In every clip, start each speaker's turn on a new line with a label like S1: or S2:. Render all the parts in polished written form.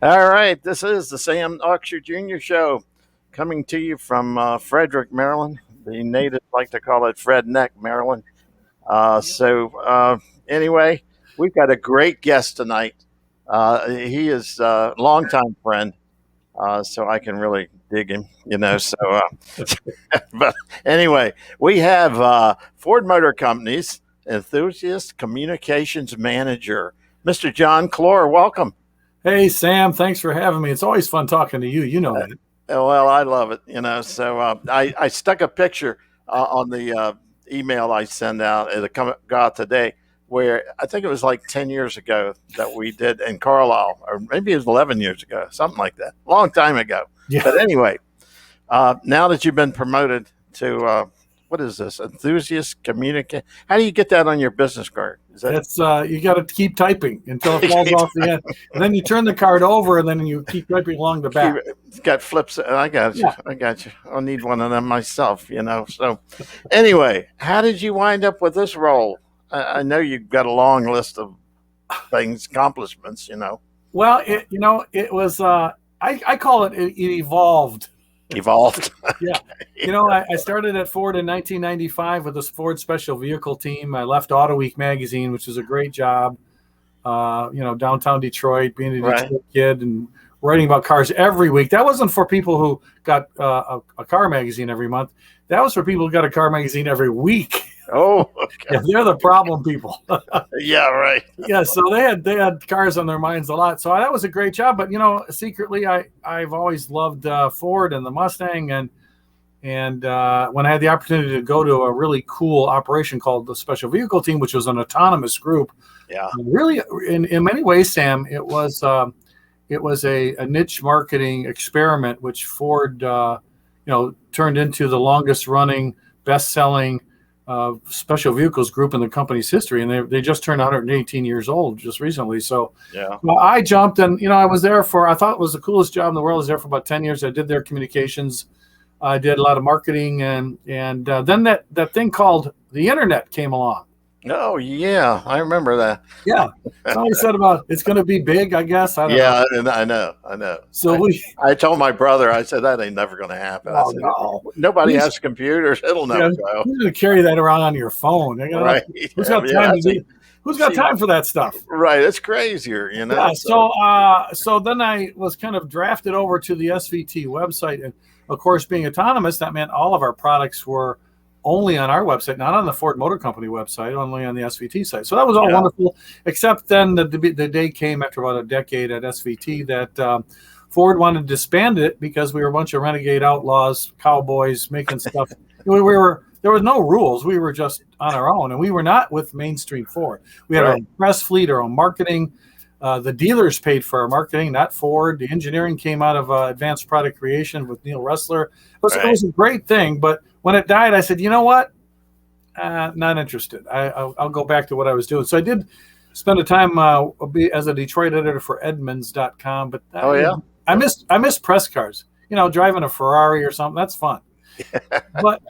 S1: All right, this is the Sam Oxer Jr. Show, coming to you from Frederick, Maryland. The natives like to call it Fred Neck, Maryland. Anyway, we've got a great guest tonight. He is a longtime friend, so I can really dig him, but anyway, we have Ford Motor Company's enthusiast communications manager, Mr. John Clor. Welcome.
S2: Hey, Sam, thanks for having me. It's always fun talking to you. You know that.
S1: Well, I love it. I stuck a picture on the email I send out. Got today, where I think it was like 10 years ago that we did in Carlisle, or maybe it was 11 years ago, something like that, a long time ago.
S2: Yeah.
S1: But anyway, now that you've been promoted to what is this? Enthusiast communicate. How do you get that on your business card?
S2: That's you got to keep typing until it falls off the end, and then you turn the card over, and then you keep typing along the back.
S1: It's got flips. I got you.
S2: Yeah.
S1: I got you. I'll need one of them myself. So, anyway, how did you wind up with this role? I know you've got a long list of things, accomplishments.
S2: Well, it was. I call it evolved.
S1: Evolved.
S2: Yeah. I started at Ford in 1995 with this Ford Special Vehicle team. I left Auto Week magazine, which was a great job. Downtown Detroit, being a Detroit kid and writing about cars every week. That wasn't for people who got a car magazine every month. That was for people who got a car magazine every week.
S1: Oh, okay.
S2: Yeah, they're the problem people.
S1: Yeah, right.
S2: Yeah, so they had cars on their minds a lot. So that was a great job. But secretly, I've always loved Ford and the Mustang, and when I had the opportunity to go to a really cool operation called the Special Vehicle Team, which was an autonomous group.
S1: Yeah.
S2: Really, in many ways, Sam, it was a niche marketing experiment, which Ford turned into the longest running, best selling special vehicles group in the company's history, and they just turned 118 years old just recently. So
S1: yeah,
S2: I jumped, and I was there I thought it was the coolest job in the world. I was there for about 10 years. I did their communications. I did a lot of marketing, and then that thing called the internet came along.
S1: Oh yeah, I remember that.
S2: Yeah, somebody said about it's going to be big. I guess I don't know.
S1: I know.
S2: So
S1: I told my brother, I said that ain't never going to happen. I said,
S2: no.
S1: Nobody has computers. It'll never go.
S2: Who's going to carry that around on your phone?
S1: Right.
S2: Who's got time Who's got time for that stuff?
S1: Right. It's crazier,
S2: Yeah. So then I was kind of drafted over to the SVT website, and of course, being autonomous, that meant all of our products were only on our website, not on the Ford Motor Company website, only on the SVT site. So that was all wonderful, except then the day came after about a decade at SVT that Ford wanted to disband it because we were a bunch of renegade outlaws, cowboys, making stuff. There was no rules. We were just on our own, and we were not with mainstream Ford. We had our own press fleet, our own marketing. The dealers paid for our marketing, not Ford. The engineering came out of Advanced Product Creation with Neil Ressler. It was a great thing, but when it died, I said, you know what? Not interested. I'll go back to what I was doing. So I did spend a time as a Detroit editor for Edmunds.com. But I miss press cars. Driving a Ferrari or something. That's fun.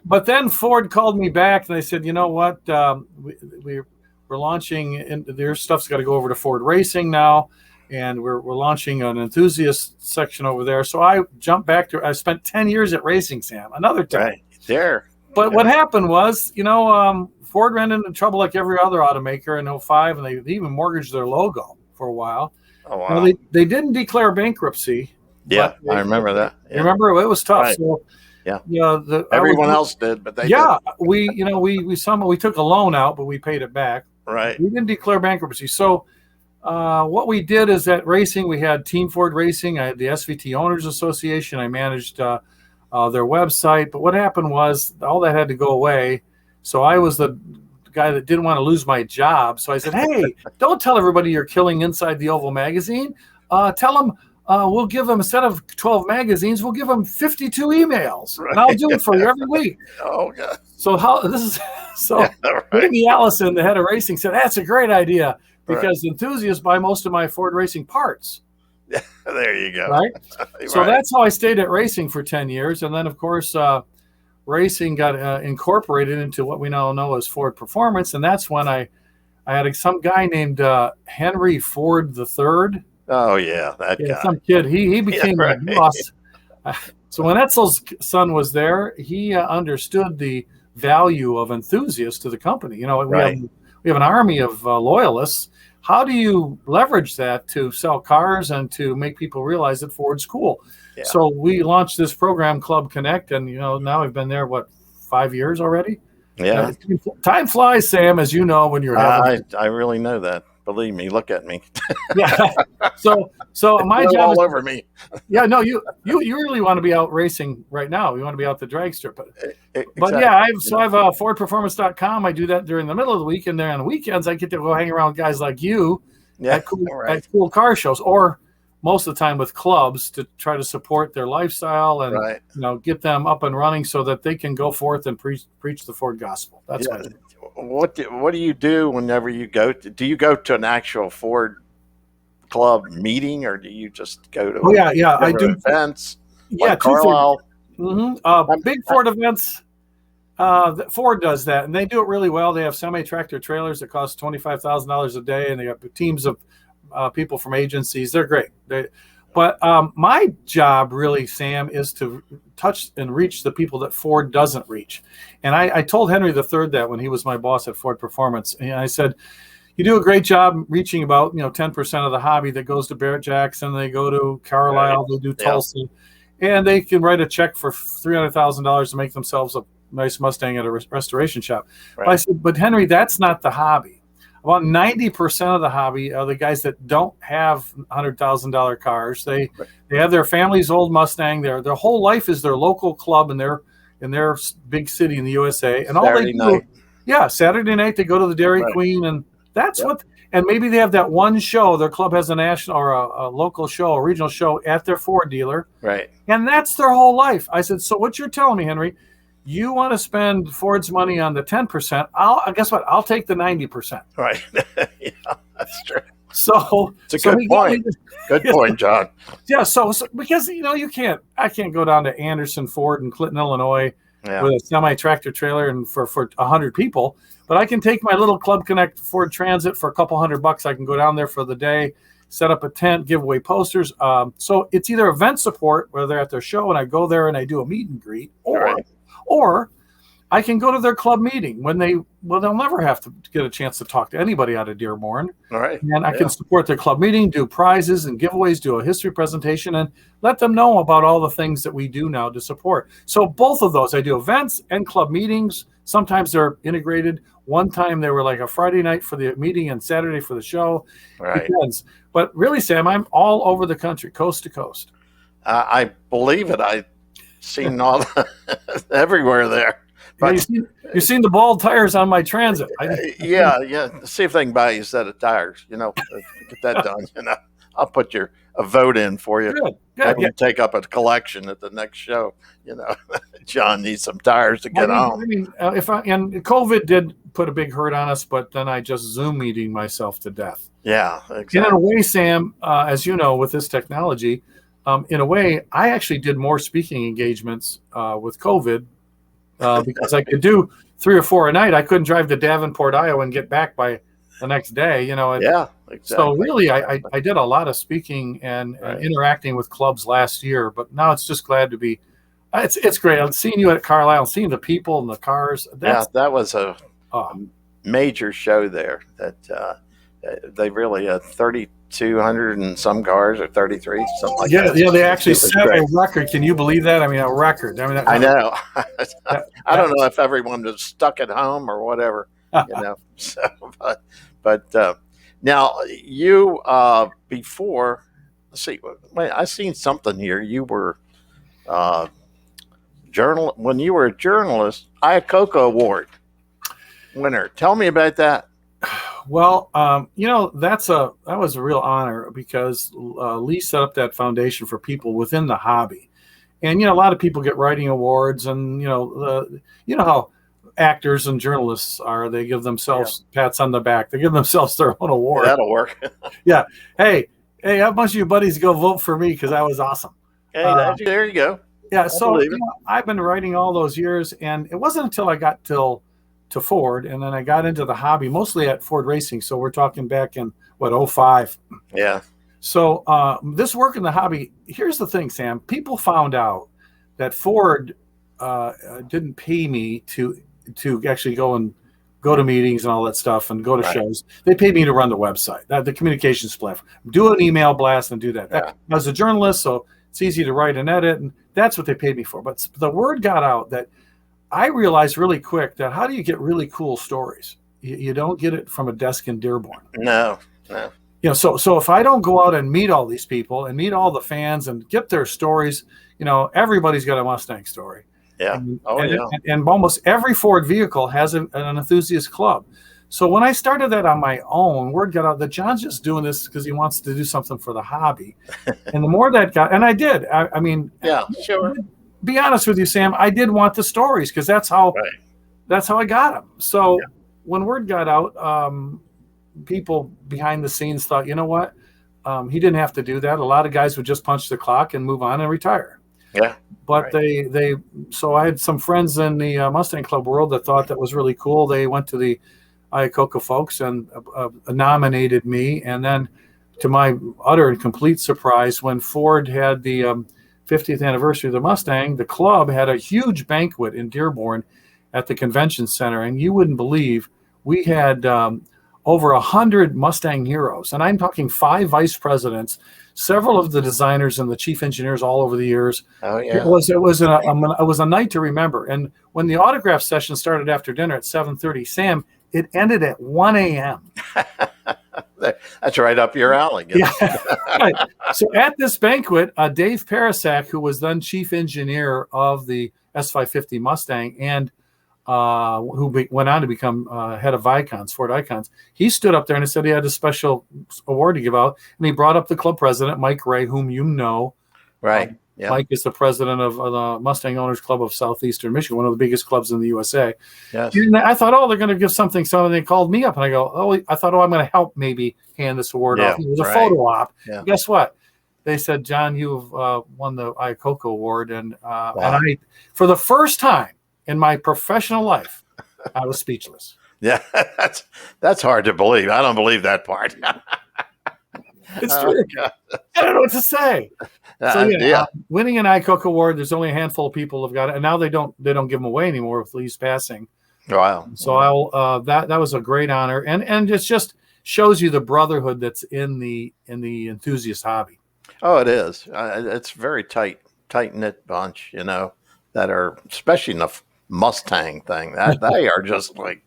S2: But then Ford called me back and they said, you know what? We're launching, and their stuff's got to go over to Ford Racing now. And we're launching an enthusiast section over there. So I jumped back I spent 10 years at Racing, Sam. Another 10.
S1: Right. There.
S2: But what happened was, Ford ran into trouble like every other automaker in 2005, and they even mortgaged their logo for a while.
S1: Oh, wow.
S2: Now, they didn't declare bankruptcy.
S1: Yeah, I remember that. Yeah.
S2: Remember, it was tough.
S1: Right.
S2: So,
S1: everyone else did, but they didn't.
S2: we took a loan out, but we paid it back.
S1: Right.
S2: We didn't declare bankruptcy. So what we did is at Racing, we had Team Ford Racing. I had the SVT Owners Association. I managed their website. But what happened was all that had to go away. So I was the guy that didn't want to lose my job. So I said, hey, don't tell everybody you're killing Inside the Oval magazine. Tell them we'll give them, instead of 12 magazines, we'll give them 52 emails. Right. And I'll do it for you every week.
S1: Oh, God.
S2: So Amy Allison, the head of racing, said, that's a great idea because enthusiasts buy most of my Ford Racing parts.
S1: There you go.
S2: Right? So that's how I stayed at Racing for 10 years. And then, of course, Racing got incorporated into what we now know as Ford Performance. And that's when I had some guy named Henry Ford III.
S1: Oh yeah, that
S2: Yeah,
S1: guy.
S2: some kid. He
S1: Yeah,
S2: became my
S1: right.
S2: boss. So when Etzel's son was there, he understood the value of enthusiasts to the company.
S1: Right.
S2: We have an army of loyalists. How do you leverage that to sell cars and to make people realize that Ford's cool?
S1: Yeah.
S2: So we launched this program, Club Connect, and now we've been there 5 years already.
S1: Yeah.
S2: Time flies, Sam, as you know when you're having.
S1: I really know that. Believe me. Look at me.
S2: Yeah. So my
S1: Flew
S2: job is
S1: all over me.
S2: yeah, no, you really want to be out racing right now. You want to be out the drag strip. But yeah,
S1: Exactly.
S2: I have FordPerformance.com. I do that during the middle of the week, and then on the weekends I get to go hang around with guys like you
S1: Yeah.
S2: at
S1: Right.
S2: cool car shows, or most of the time with clubs to try to support their lifestyle and
S1: Right.
S2: get them up and running so that they can go forth and preach the Ford gospel. That's my
S1: Yeah.
S2: job.
S1: What do you do whenever you go to? Do you go to an actual Ford Club meeting, or do you just go
S2: Oh
S1: to
S2: yeah, I do.
S1: different events
S2: Yeah,
S1: like
S2: two things.
S1: Carlisle?
S2: Big
S1: I,
S2: Ford events. Ford does that, and they do it really well. They have semi-tractor trailers that cost $25,000 a day, and they have teams of people from agencies. They're great. But my job, really, Sam, is to touch and reach the people that Ford doesn't reach. And I told Henry III that when he was my boss at Ford Performance, and I said, "You do a great job reaching about 10% of the hobby that goes to Barrett Jackson. They go to
S1: right.
S2: Carlisle, they do
S1: Yeah.
S2: Tulsa, and they can write a check for $300,000 to make themselves a nice Mustang at a restoration shop." But I
S1: Right.
S2: said, "But Henry, that's not the hobby. About 90% of the hobby are the guys that don't have $100,000 cars. They have their family's old Mustang. Their whole life is their local club in their big city in the USA, and all they
S1: Saturday
S2: do,
S1: night.
S2: yeah, Saturday night they go to the Dairy
S1: Right.
S2: Queen, and that's
S1: Yep.
S2: what. And maybe they have that one show. Their club has a national or a local show, a regional show at their Ford dealer,
S1: Right.
S2: and that's their whole life." I said, "So what you're telling me, Henry, you want to spend Ford's money on the 10%? Guess what? I'll take the 90%."
S1: Right. Yeah, that's true.
S2: So
S1: It's a
S2: so
S1: good
S2: he got me
S1: point. Good point, John.
S2: yeah, so because I can't go down to Anderson Ford in Clinton, Illinois
S1: Yeah.
S2: with a semi-tractor trailer and for 100 people, but I can take my little Club Connect Ford Transit for a couple $100. I can go down there for the day, set up a tent, give away posters. So it's either event support where they're at their show and I go there and I do a meet and greet,
S1: Right.
S2: or I can go to their club meeting when they'll never have to get a chance to talk to anybody out of Dearborn.
S1: All right.
S2: And I
S1: Yeah.
S2: can support their club meeting, do prizes and giveaways, do a history presentation, and let them know about all the things that we do now to support. So both of those, I do events and club meetings. Sometimes they're integrated. One time they were like a Friday night for the meeting and Saturday for the show.
S1: Right.
S2: Depends. But really, Sam, I'm all over the country, coast to coast.
S1: I believe it. I've seen all everywhere there.
S2: Yeah,
S1: But
S2: you've seen the bald tires on my Transit.
S1: yeah. See if they can buy you a set of tires. Get that done. I'll put a vote in for you.
S2: Good.
S1: Maybe
S2: Yeah.
S1: you take up a collection at the next show. John needs some tires to get home.
S2: And COVID did put a big hurt on us, but then I just Zoom meeting myself to death.
S1: Yeah,
S2: And in
S1: exactly.
S2: a way, Sam, as you know, with this technology, in a way, I actually did more speaking engagements with COVID because I could do 3 or 4 a night. I couldn't drive to Davenport, Iowa, and get back by the next day.
S1: Yeah, exactly.
S2: So really, I did a lot of speaking and
S1: Right.
S2: interacting with clubs last year, but now it's just glad to be. It's great. I'm seeing you at Carlisle, seeing the people and the cars.
S1: That was a
S2: Oh,
S1: major show there. That they really 3,200 and some cars, or 33, something like that.
S2: yeah. They actually
S1: It was
S2: set
S1: great.
S2: a record. Can you believe that? I mean, a record. I mean,
S1: I know. I don't
S2: that-
S1: know if everyone was stuck at home or whatever. So, but now you before. Let's see. Wait, I seen something here. You were when you were a journalist, Iacocca Award winner. Tell me about that.
S2: Well, that was a real honor because Lee set up that foundation for people within the hobby, and a lot of people get writing awards, and you know how actors and journalists are. They give themselves pats on the back. They give themselves their own award.
S1: That'll work.
S2: Yeah. Hey, a bunch of you buddies go vote for me because I was awesome.
S1: Hey, there you go.
S2: Yeah. So
S1: believe it.
S2: I've been writing all those years, and it wasn't until I got to Ford, and then I got into the hobby mostly at Ford Racing. So we're talking back in 05.
S1: Yeah.
S2: So this work in the hobby, here's the thing, Sam. People found out that Ford didn't pay me to actually go to meetings and all that stuff and go to
S1: Right.
S2: shows. They paid me to run the website, the communications platform, do an email blast and do that.
S1: Yeah.
S2: I was a journalist, so it's easy to write and edit, and that's what they paid me for. But the word got out that I realized really quick that how do you get really cool stories? You don't get it from a desk in Dearborn.
S1: No, no.
S2: So if I don't go out and meet all these people and meet all the fans and get their stories, everybody's got a Mustang story.
S1: Yeah.
S2: And almost every Ford vehicle has an enthusiast club. So when I started that on my own, word got out that John's just doing this because he wants to do something for the hobby. And the more that got, and I did. I mean,
S1: yeah, sure.
S2: Be honest with you, Sam, I did want the stories because that's how I got them. So when word got out, people behind the scenes thought, you know what? He didn't have to do that. A lot of guys would just punch the clock and move on and retire.
S1: Yeah.
S2: But so I had some friends in the Mustang Club world that thought that was really cool. They went to the Iacocca folks and nominated me. And then to my utter and complete surprise, when Ford had the 50th anniversary of the Mustang, the club had a huge banquet in Dearborn at the convention center. And you wouldn't believe we had over 100 Mustang heroes. And I'm talking 5 vice presidents, several of the designers and the chief engineers all over the years.
S1: Oh, yeah.
S2: It was a night to remember. And when the autograph session started after dinner at 7:30, Sam, it ended at 1 a.m.
S1: That's right up your alley.
S2: Yeah. Right. So at this banquet, Dave Parasak, who was then chief engineer of the S550 Mustang and who went on to become head of Ford Icons, he stood up there and he said he had a special award to give out. And he brought up the club president, Mike Ray, whom you know.
S1: Right. Yeah.
S2: Mike is the president of the Mustang Owners Club of Southeastern Michigan, one of the biggest clubs in the USA.
S1: Yes.
S2: And I thought, they're going to give something. So they called me up and I go, I thought, I'm going to help maybe hand this award off. It was a photo op. Yeah. Guess what? They said, John, you've won the Iacocca Award. And I, for the first time in my professional life, I was speechless.
S1: Yeah, that's hard to believe. I don't believe that part.
S2: It's true. I don't know what to say. So winning an Iacocca Award, there's only a handful of people have got it, and now they don't give them away anymore with Lee's passing.
S1: Wow.
S2: So that was a great honor, and it just shows you the brotherhood that's in the enthusiast hobby.
S1: Oh, it is. It's very tight knit bunch, that are, especially in the Mustang thing. They are just like,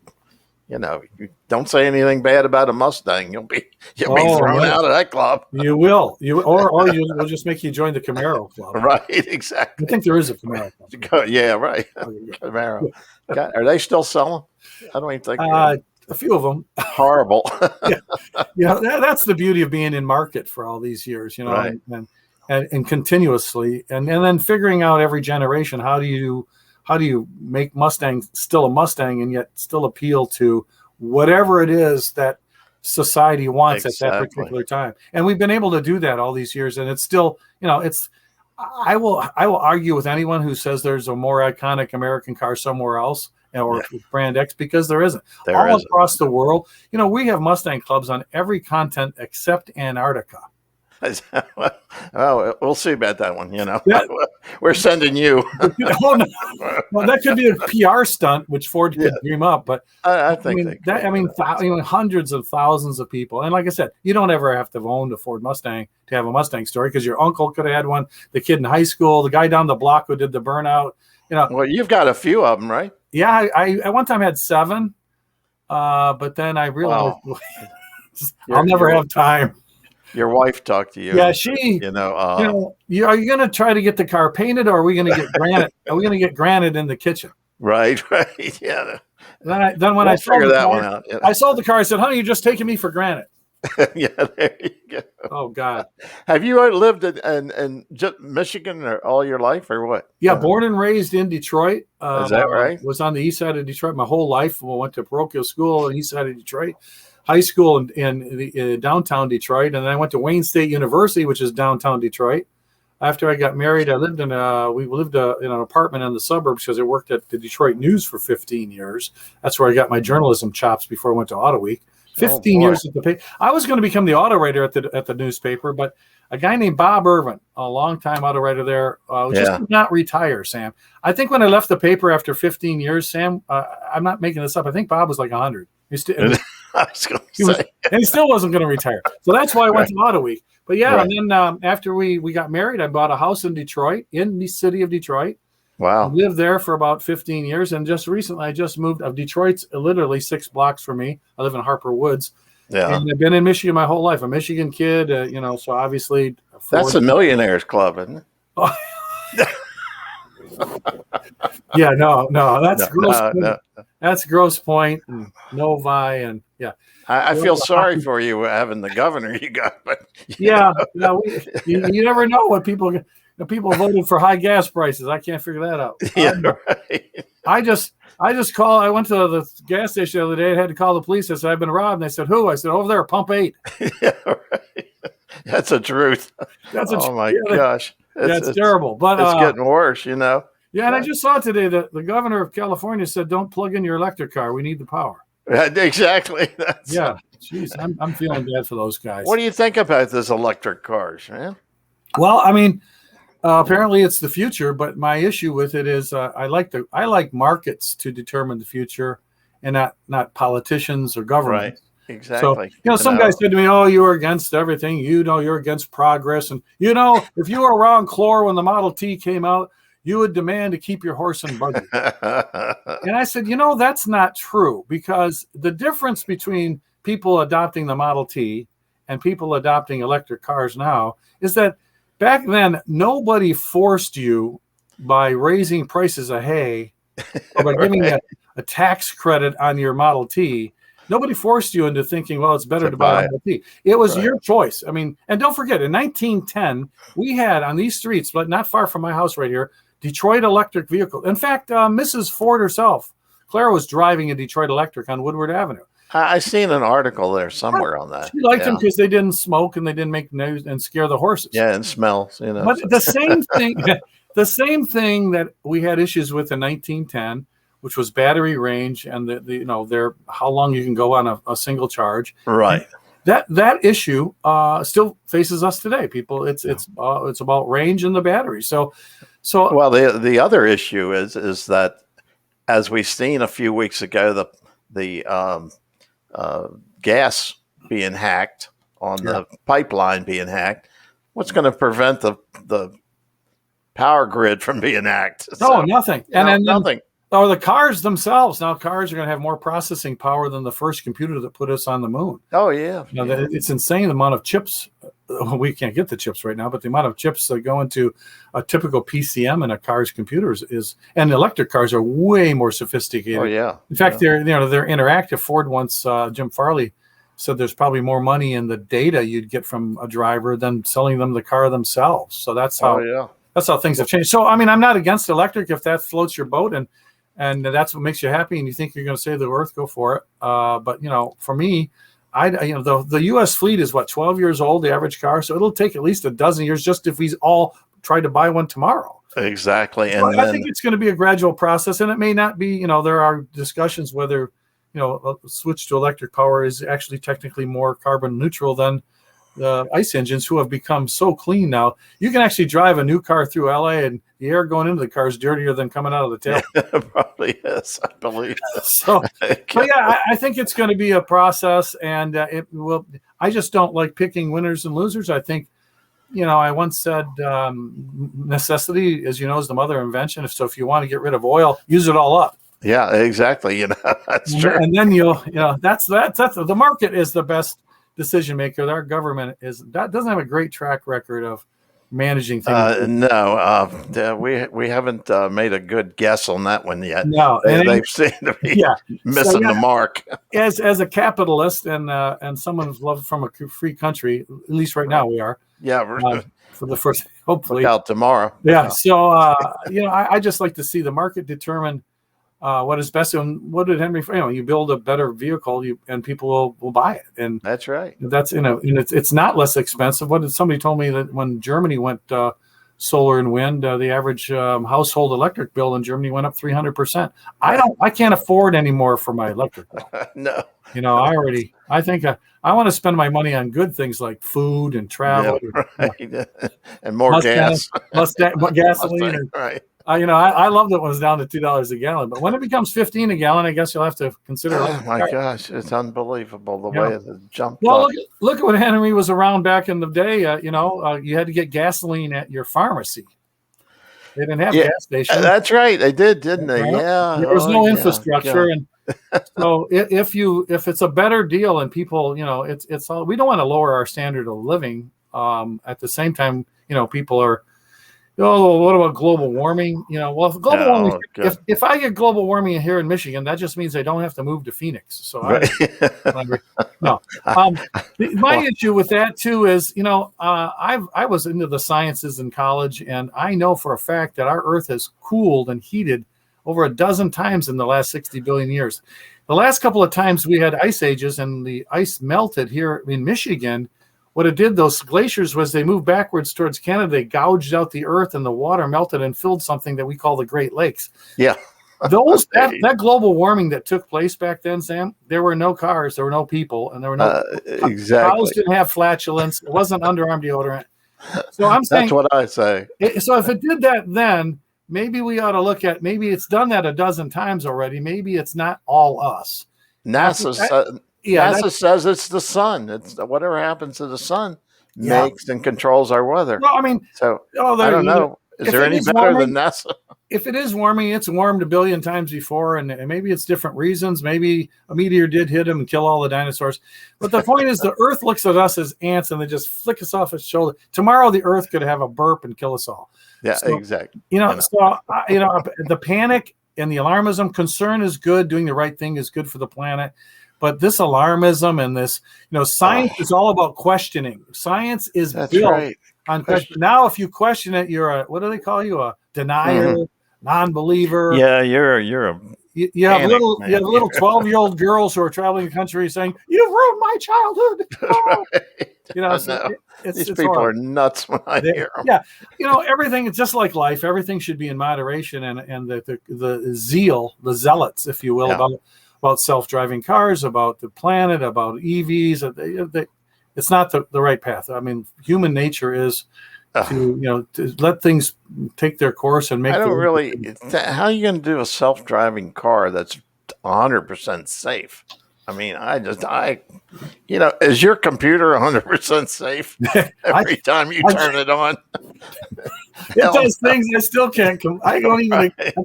S1: you don't say anything bad about a Mustang, you'll be thrown out of that club.
S2: You will. Or we'll just make you join the Camaro club.
S1: Right, exactly.
S2: I think there is a Camaro club.
S1: Yeah, right. Camaro. God, are they still selling? I don't even think
S2: a few of them.
S1: Horrible.
S2: That's the beauty of being in market for all these years,
S1: right.
S2: and continuously, and then figuring out every generation how do you make Mustang still a Mustang and yet still appeal to whatever it is that society wants at that particular time. And we've been able to do that all these years. And it's still, I will argue with anyone who says there's a more iconic American car somewhere else or Brand X, because there isn't. Across the world, we have Mustang clubs on every continent except Antarctica.
S1: Well, we'll see about that one. We're sending you.
S2: Well, that could be a PR stunt, which Ford could dream up. But
S1: I think
S2: hundreds of thousands of people, and like I said, you don't ever have to have owned a Ford Mustang to have a Mustang story, because your uncle could have had one, the kid in high school, the guy down the block who did the burnout.
S1: Well, you've got a few of them, right?
S2: Yeah, I at one time had 7, but then I realized I'll never have time.
S1: Your wife talked to you.
S2: Yeah, she. Are you going to try to get the car painted, or are we going to get granite? Are we going to get granite in the kitchen?
S1: Right. Yeah.
S2: Then when I
S1: figure that one out.
S2: I sold the car. I said, "Honey, you're just taking me for granite."
S1: Yeah, there you go.
S2: Oh God.
S1: Have you lived in Michigan all your life, or what?
S2: Yeah, born and raised in Detroit.
S1: Is that right?
S2: Was on the east side of Detroit my whole life. I went to parochial school on the east side of Detroit. High school in downtown Detroit, and then I went to Wayne State University, which is downtown Detroit. After I got married, I lived in an apartment in the suburbs because I worked at the Detroit News for 15 years. That's where I got my journalism chops before I went to Auto Week.
S1: Oh
S2: 15
S1: boy.
S2: years at the paper. I was going to become the auto writer at the newspaper, but a guy named Bob Irvin, a longtime auto writer there, just
S1: Yeah.
S2: did not retire, Sam. I think when I left the paper after 15 years, Sam, I'm not making this up. I think Bob was like 100.
S1: I was going to
S2: He was,
S1: say.
S2: and he still wasn't going to retire. So that's why I went to Auto Week. But yeah,
S1: Right.
S2: and then after we got married, I bought a house in Detroit, in the city of Detroit.
S1: Wow.
S2: Lived there for about 15 years, and just recently I just moved. Detroit's literally 6 blocks from me. I live in Harper Woods,
S1: Yeah.
S2: and I've been in Michigan my whole life. A Michigan kid, so obviously
S1: That's the Millionaires Club, isn't it?
S2: Yeah, no, that's gross.
S1: No.
S2: That's Gross Point and Novi, and yeah.
S1: I feel sorry for you having the governor you got, but
S2: Yeah, you never know what people voted for high gas prices. I can't figure that out.
S1: yeah, right.
S2: I just I went to the gas station the other day and had to call the police. I said, I've been robbed. And they said, who? I said, over there, pump 8.
S1: Yeah, right. That's the truth. Oh my gosh.
S2: It's terrible. But
S1: it's getting worse,
S2: Yeah, and I just saw today that the governor of California said, don't plug in your electric car. We need the power.
S1: Exactly.
S2: Geez, I'm feeling bad for those guys.
S1: What do you think about this electric cars, man?
S2: Well, I mean, apparently it's the future, but my issue with it is I like markets to determine the future, and not politicians or government.
S1: Right. Exactly.
S2: So, some guy said to me, "Oh, you're against everything. You're against progress, and if you were around Clor when the Model T came out, you would demand to keep your horse and buggy." And I said, that's not true, because the difference between people adopting the Model T and people adopting electric cars now is that back then nobody forced you by raising prices of hay or by giving a tax credit on your Model T. Nobody forced you into thinking, well, it's better to buy a Model T. It was your choice. I mean, and don't forget, in 1910, we had on these streets, but not far from my house right here, Detroit electric vehicle. In fact, Mrs. Ford herself, Clara, was driving a Detroit electric on Woodward Avenue.
S1: I seen an article there somewhere on that.
S2: She liked them because they didn't smoke and they didn't make noise and scare the horses.
S1: Yeah, and smells,
S2: But the same thing that we had issues with in 1910, which was battery range and how long you can go on a single charge.
S1: Right.
S2: That issue still faces us today. People, it's about range and the battery. So
S1: well, the other issue is that, as we've seen a few weeks ago, the gas being hacked on the pipeline being hacked. What's going to prevent the power grid from being hacked?
S2: Nothing. And
S1: nothing.
S2: Or the cars themselves. Now cars are going to have more processing power than the first computer that put us on the moon.
S1: Oh yeah.
S2: It's insane the amount of chips. We can't get the chips right now, but the amount of chips that go into a typical PCM in a car's computers and electric cars are way more sophisticated.
S1: Oh yeah.
S2: In fact, they're interactive. Ford once, Jim Farley said there's probably more money in the data you'd get from a driver than selling them the car themselves. So that's how things have changed. So I mean, I'm not against electric if that floats your boat and that's what makes you happy and you think you're going to save the earth, go for it. But for me, the U.S. fleet is 12 years old, the average car. So it'll take at least a dozen years just if we all try to buy one tomorrow.
S1: Exactly. And
S2: I think it's going to be a gradual process, and it may not be. There are discussions whether a switch to electric power is actually technically more carbon neutral than the ICE engines, who have become so clean now. You can actually drive a new car through LA and the air going into the car is dirtier than coming out of the tail.
S1: It probably is, I believe.
S2: I think it's going to be a process, and it will. I just don't like picking winners and losers. I think, I once said necessity, as you know, is the mother of invention. So if you want to get rid of oil, use it all up.
S1: Yeah, exactly. That's true.
S2: And then that's the market is the best decision maker. Our government doesn't have a great track record of managing things.
S1: No, we haven't made a good guess on that one yet.
S2: No,
S1: they seem to be missing the mark.
S2: As a capitalist and someone who's loved from a free country, at least right now we are.
S1: Yeah,
S2: for the first, hopefully
S1: out tomorrow.
S2: Yeah. So I just like to see the market determine what is best. And what did Henry? You build a better vehicle, and people will buy it. And
S1: that's right.
S2: That's and it's not less expensive. What did somebody told me that when Germany went solar and wind, the average household electric bill in Germany went up 300%. I can't afford any more for my electric bill.
S1: No.
S2: I think I want to spend my money on good things like food and travel,
S1: Yeah, right. And more gas.
S2: Mustang, gasoline.
S1: Mustang,
S2: And,
S1: right.
S2: I loved it when it was down to $2 a gallon. But when it becomes 15 a gallon, I guess you'll have to consider.
S1: Oh my gosh, it's unbelievable the way it has jumped
S2: well,
S1: up.
S2: look at when Henry was around back in the day. You had to get gasoline at your pharmacy. They didn't have gas stations.
S1: That's right. They did, didn't they?
S2: Right?
S1: Yeah.
S2: There was no infrastructure,
S1: God.
S2: and so if it's a better deal and people, it's all, we don't want to lower our standard of living. At the same time, people are, oh, what about global warming? Well, if global warming, if I get global warming here in Michigan, that just means I don't have to move to Phoenix. So no. My issue with that too is, I was into the sciences in college, and I know for a fact that our Earth has cooled and heated over a dozen times in the last 60 billion years. The last couple of times we had ice ages and the ice melted here in Michigan, what it did, those glaciers, was they moved backwards towards Canada. They gouged out the earth, and the water melted and filled something that we call the Great Lakes.
S1: Yeah.
S2: That global warming that took place back then, Sam, there were no cars, there were no people, and there were no
S1: exactly.
S2: cows didn't have flatulence. It wasn't underarm deodorant. So I'm saying
S1: that's what I say.
S2: So if it did that then, maybe we ought to look at, maybe it's done that a dozen times already. Maybe it's not all us.
S1: NASA says it's the sun. It's whatever happens to the sun makes and controls our weather.
S2: Well, I mean,
S1: so I don't know. Is there any better than NASA?
S2: If it is warming, it's warmed a billion times before, and maybe it's different reasons. Maybe a meteor did hit them and kill all the dinosaurs. But the point is, the Earth looks at us as ants, and they just flick us off its shoulder. Tomorrow, the Earth could have a burp and kill us all.
S1: Yeah, exactly.
S2: The panic and the alarmism, concern is good. Doing the right thing is good for the planet. But this alarmism and this, science is all about questioning. Science is built on question. Now, if you question it, you're what do they call you? A denier, non-believer.
S1: Yeah, you're a.
S2: You have little 12-year-old girls who are traveling the country saying, "You've ruined my childhood." Oh.
S1: Right. These people are nuts when I hear them.
S2: Yeah, everything is just like life. Everything should be in moderation, and the zeal, the zealots, if you will, about self-driving cars, about the planet, about EVs. It's not the right path. I mean, human nature is to let things take their course and make.
S1: I don't really. How are you going to do a self-driving car that's 100% safe? I mean, is your computer 100% safe every time you turn it on?
S2: It does things I still can't. I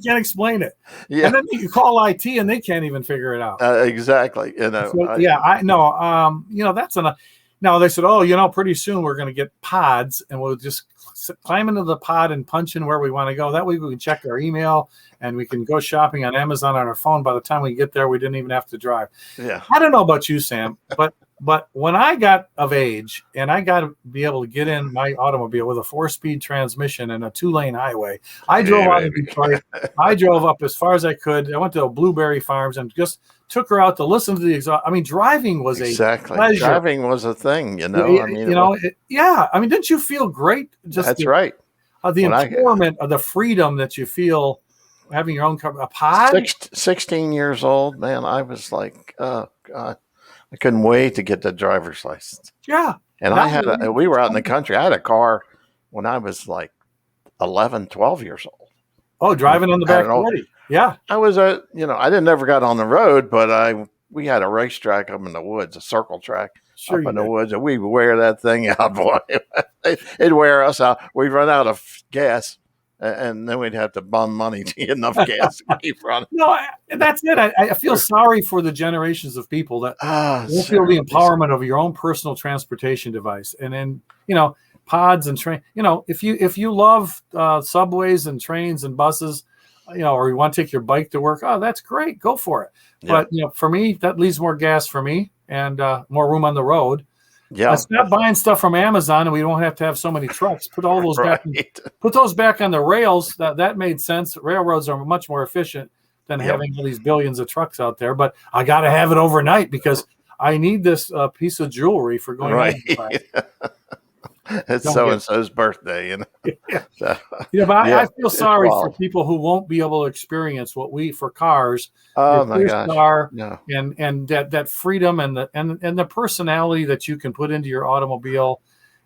S2: can't explain it. Yeah. And then you call IT and they can't even figure it out.
S1: Exactly.
S2: I know. That's enough. Now they said, pretty soon we're going to get pods, and we'll just climb into the pod and punch in where we want to go. That way we can check our email and we can go shopping on Amazon on our phone. By the time we get there, we didn't even have to drive.
S1: Yeah.
S2: I don't know about you, Sam, but when I got of age and I got to be able to get in my automobile with a 4-speed transmission and a 2-lane highway, I drove out of Detroit. I drove up as far as I could. I went to Blueberry Farms and just took her out to listen to the exhaust. I mean, driving was a pleasure.
S1: Driving was a thing,
S2: didn't you feel great?
S1: That's right.
S2: The empowerment of the freedom that you feel having your own car. A pod?
S1: 16 years old, man, I was like, oh, God. I couldn't wait to get the driver's license.
S2: Yeah.
S1: And we were out in the country. I had a car when I was like 11, 12 years old.
S2: Oh, driving on the back 40. Yeah.
S1: I was I didn't ever got on the road, but we had a racetrack up in the woods, a circle track up in the woods, and we would wear that thing out, boy. It'd wear us out. We'd run out of gas, and then we'd have to bum money to get enough gas to keep running.
S2: No, that's it. I feel sorry for the generations of people that don't feel the empowerment of your own personal transportation device. And then, pods and train. If you love subways and trains and buses, or you want to take your bike to work, that's great. Go for it. Yeah. But, for me, that leaves more gas for me and more room on the road. Yeah. Stop buying stuff from Amazon, and we don't have to have so many trucks. Put all those back. Put those back on the rails. That made sense. Railroads are much more efficient than having all these billions of trucks out there. But I got to have it overnight because I need this piece of jewelry for going. Right.
S1: it's
S2: Don't
S1: so
S2: get
S1: and so's birthday,
S2: yeah.
S1: So,
S2: But I
S1: yeah,
S2: feel
S1: it's
S2: sorry for
S1: wild.
S2: people who won't be able to experience what we for cars, your
S1: Oh my
S2: first
S1: gosh,
S2: car,
S1: no,
S2: and that freedom and the personality that you can put into your automobile.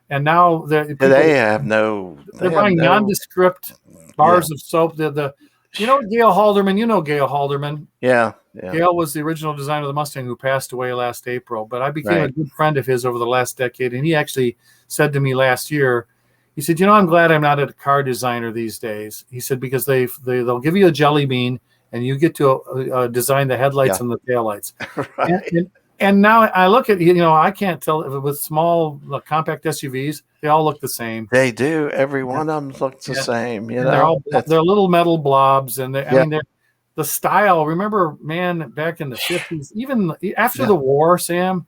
S2: And now the
S1: they
S2: people
S1: have no,
S2: they're
S1: they have
S2: buying
S1: no,
S2: nondescript
S1: yeah,
S2: bars of soap. Gail Halderman, Gail Halderman.
S1: yeah, yeah,
S2: Gail was the original designer of the Mustang who passed away last April, but I became a
S1: right,
S2: good friend of his over the last decade. And he actually said to me last year, he said, I'm glad I'm not a car designer these days. He said, because they'll give you a jelly bean and you get to design the headlights
S1: yeah,
S2: and the taillights. And,
S1: right.
S2: and, and now I look at, I can't tell if with small compact SUVs, they all look the same.
S1: They do. Every
S2: Yeah.
S1: one of them looks the
S2: Yeah.
S1: same.
S2: And they're little metal blobs. And
S1: Yeah,
S2: they're the style. Remember, man, back in the 50s, even after
S1: yeah.
S2: the war, Sam.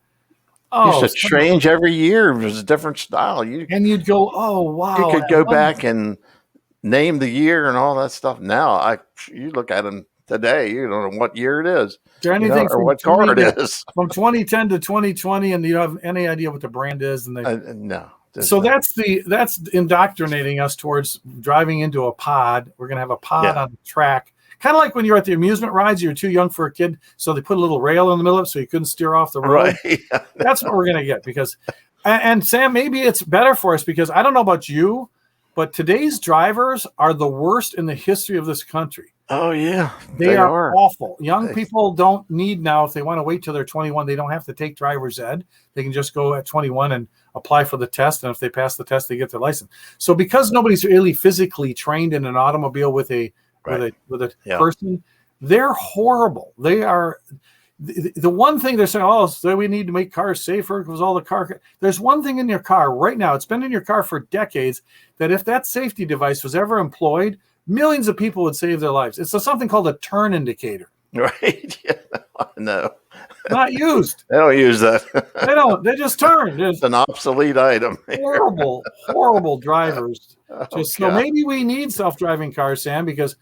S1: Used
S2: Oh,
S1: to change every year. It was a different style.
S2: and you'd go, oh
S1: You
S2: wow,
S1: could go back and name the year and all that stuff. Now, you look at them today, you don't know what year it is,
S2: there anything
S1: or what car it is.
S2: from 2010 to 2020, and you don't have any idea what the brand is, and
S1: No,
S2: so that's indoctrinating us towards driving into a pod. We're gonna have a pod
S1: yeah,
S2: on the track. Kind of like when you're at the amusement rides, you're too young for a kid, so they put a little rail in the middle of it so you couldn't steer off the road.
S1: right.
S2: That's what we're going to get and Sam, maybe it's better for us because I don't know about you, but today's drivers are the worst in the history of this country.
S1: Oh yeah,
S2: They are awful. Young people don't need now, if they want to wait till they're 21, they don't have to take driver's ed. They can just go at 21 and apply for the test. And if they pass the test, they get their license. So because nobody's really physically trained in an automobile with a person, they're horrible. They are the one thing they're saying, so we need to make cars safer because all the car. There's one thing in your car right now. It's been in your car for decades that if that safety device was ever employed, millions of people would save their lives. It's something called a turn indicator.
S1: Right. Yeah, no.
S2: Not used.
S1: They don't use that.
S2: They don't. They just turn.
S1: It's an obsolete item.
S2: Horrible drivers.
S1: Oh,
S2: So maybe we need self-driving cars, Sam, because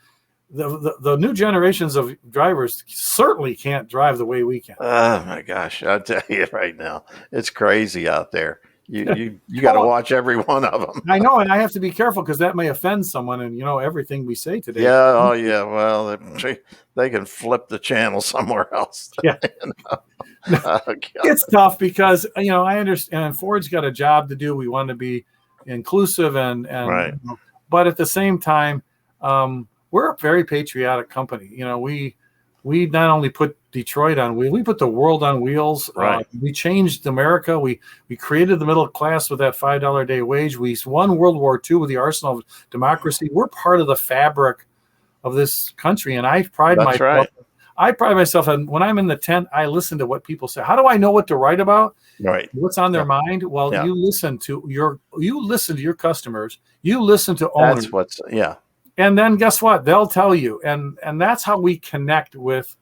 S2: the new generations of drivers certainly can't drive the way we can.
S1: Oh my gosh! I'll tell you right now, it's crazy out there. You got to watch every one of them.
S2: I know, and I have to be careful because that may offend someone. And everything we say today.
S1: Yeah. Oh yeah. Well, they can flip the channel somewhere else.
S2: Yeah. It's tough because I understand Ford's got a job to do. We want to be inclusive and
S1: right.
S2: But at the same time, we're a very patriotic company. We not only put Detroit on wheels, we put the world on wheels.
S1: Right.
S2: We changed America. We created the middle class with that $5 a day wage. We won World War II with the arsenal of democracy. We're part of the fabric of this country, and I pride myself.
S1: Right.
S2: I pride myself, and when I'm in the tent, I listen to what people say. How do I know what to write about?
S1: Right.
S2: What's on their mind? Well, you listen to your customers. You listen to owners. And then guess what? They'll tell you, and that's how we connect with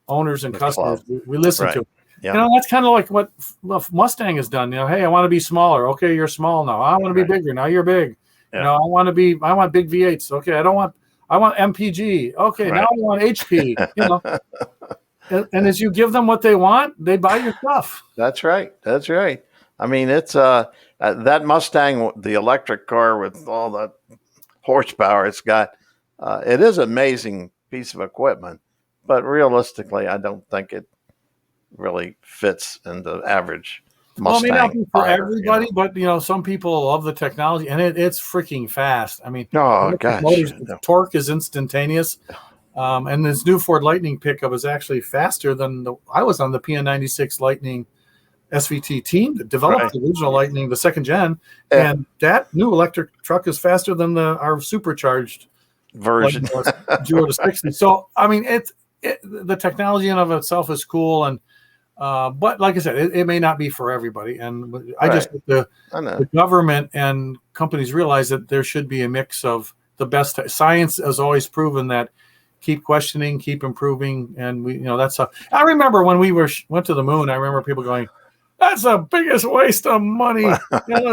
S2: owners and customers. We listen to them.
S1: Yeah.
S2: That's kind of like what Mustang has done. Hey, I want to be smaller. Okay, you're small now. I want to be bigger. Now you're big.
S1: Yeah.
S2: I want big V8s. Okay, I want MPG. Okay, now I want HP. And as you give them what they want, they buy your stuff.
S1: That's right. I mean, it's that Mustang, the electric car with all the horsepower it's got. It is an amazing piece of equipment, but realistically, I don't think it really fits in the average Mustang.
S2: Well, it may not be for everybody, but some people love the technology, and it's freaking fast. I mean, torque is instantaneous. And this new Ford Lightning pickup is actually faster than I was on the PN96 Lightning SVT team that developed the original Lightning, the second gen, and that new electric truck is faster than our supercharged
S1: version
S2: 0 to 60. So I mean, the technology in of itself is cool, and but like I said, it may not be for everybody. And I just think the government and companies realize that there should be a mix of the best. Science has always proven that. Keep questioning, keep improving, and that's how. I remember when we went to the moon. I remember people going, "That's the biggest waste of money." A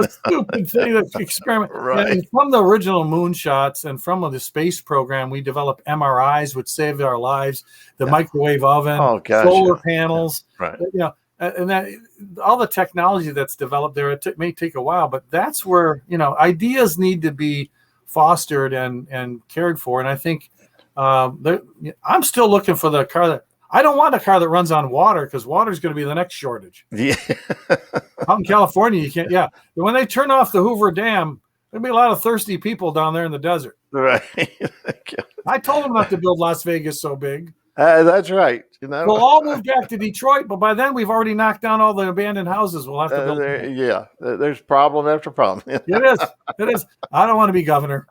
S2: stupid thing, that experiment.
S1: Right.
S2: And from the original moonshots and from the space program, we developed MRIs, which saved our lives. The microwave oven, solar panels.
S1: Right.
S2: and that all the technology that's developed there, it may take a while, but that's where, ideas need to be fostered and cared for. And I think I'm still looking for the car that I don't want a car that runs on water, because water is going to be the next shortage.
S1: Yeah.
S2: Out in California, you can't. Yeah, when they turn off the Hoover Dam, there'll be a lot of thirsty people down there in the desert.
S1: Right.
S2: I told them not to build Las Vegas so big.
S1: That's right.
S2: We'll all move back to Detroit, but by then we've already knocked down all the abandoned houses. We'll have to build.
S1: There's problem after problem.
S2: It is. I don't want to be governor.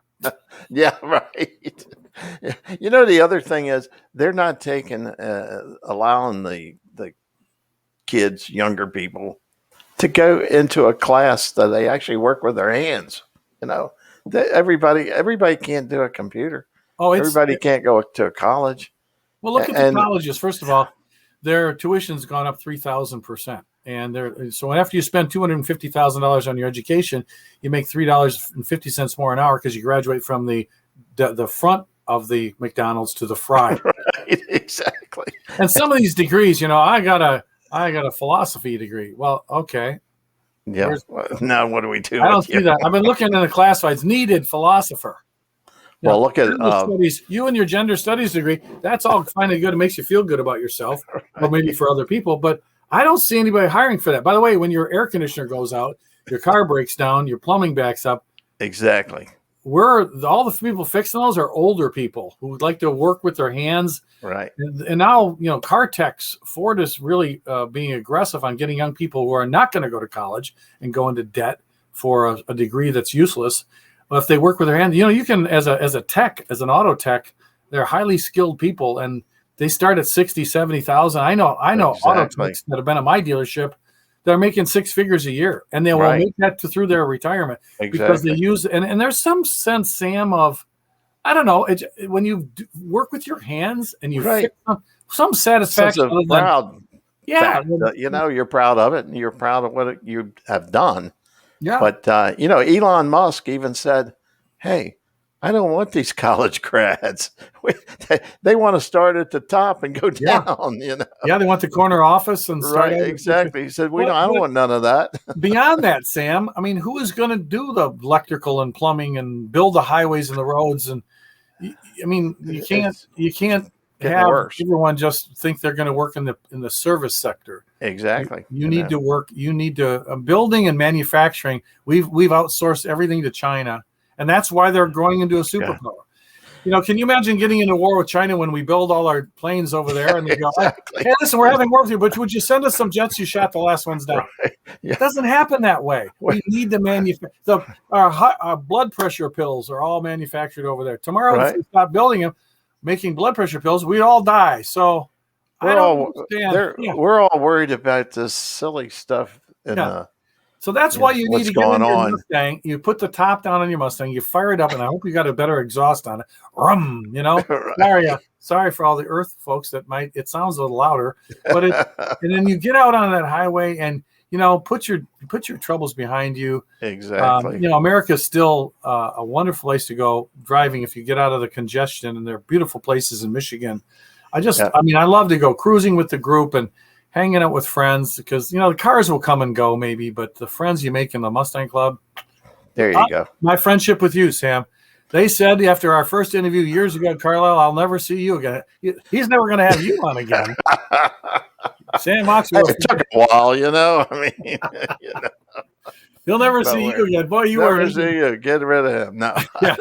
S1: Yeah, right. The other thing is they're not allowing the kids, younger people, to go into a class that they actually work with their hands. Everybody can't do a computer. Everybody can't go to a college.
S2: Well, look at the colleges. First of all, their tuition's gone up 3,000%, and so after you spend $250,000 on your education, you make $3.50 more an hour, because you graduate from the front of the McDonald's to the fry.
S1: Right, exactly.
S2: And some of these degrees, I got a philosophy degree. Well, okay.
S1: Yeah. Now what do we do?
S2: I don't see that. I've been looking in the classifieds. Needed philosopher.
S1: Well, look at
S2: studies. You and your gender studies degree. That's all fine and good. It makes you feel good about yourself, or maybe for other people. But I don't see anybody hiring for that. By the way, when your air conditioner goes out, your car breaks down, your plumbing backs up.
S1: Exactly.
S2: All the people fixing those are older people who would like to work with their hands.
S1: Right.
S2: And now, car techs, Ford is really being aggressive on getting young people who are not going to go to college and go into debt for a degree that's useless. But if they work with their hands, you can, as a tech, as an auto tech, they're highly skilled people, and they start at 60, 70,000. I know auto techs that have been at my dealership that are making six figures a year, and they will make that through their retirement because they use, and there's some sense, Sam, of, I don't know, when you work with your hands and you fix them, some satisfaction.
S1: Proud. Yeah. You're proud of it, and you're proud of what you have done.
S2: Yeah.
S1: But, Elon Musk even said, hey, I don't want these college grads. They want to start at the top and go down,
S2: Yeah, they want the corner office and start.
S1: Right, exactly. He said, I don't want none of that.
S2: Beyond that, Sam, I mean, who is going to do the electrical and plumbing and build the highways and the roads? And I mean, you can't have everyone just think they're going to work in the service sector.
S1: Exactly.
S2: You need to work. You need to building and manufacturing. We've outsourced everything to China, and that's why they're growing into a superpower. Can you imagine getting into war with China when we build all our planes over there and they go,
S1: exactly.
S2: Hey, listen, we're having war with you, but would you send us some jets? You shot the last ones down.
S1: Right. Yeah.
S2: It doesn't happen that way. We need to manufacture. Our blood pressure pills are all manufactured over there. Tomorrow, if we stop building them, making blood pressure pills, we all die. So we're
S1: all worried about this silly stuff.
S2: So that's why you need to get in your Mustang. You put the top down on your Mustang, you fire it up, and I hope you got a better exhaust on it. Rum, Right. Sorry for all the earth folks it sounds a little louder, but and then you get out on that highway and put your troubles behind you.
S1: Exactly.
S2: America's still a wonderful place to go driving if you get out of the congestion, and there are beautiful places in Michigan. I love to go cruising with the group and hanging out with friends, because the cars will come and go maybe, but the friends you make in the Mustang Club.
S1: There you go.
S2: My friendship with you, Sam. They said after our first interview years ago, Carlisle, I'll never see you again. He's never going to have you on again. Sam Oxford.
S1: It took a while,
S2: He'll never see you again. Boy, you
S1: never see you. Get rid of him. No.
S2: Yeah.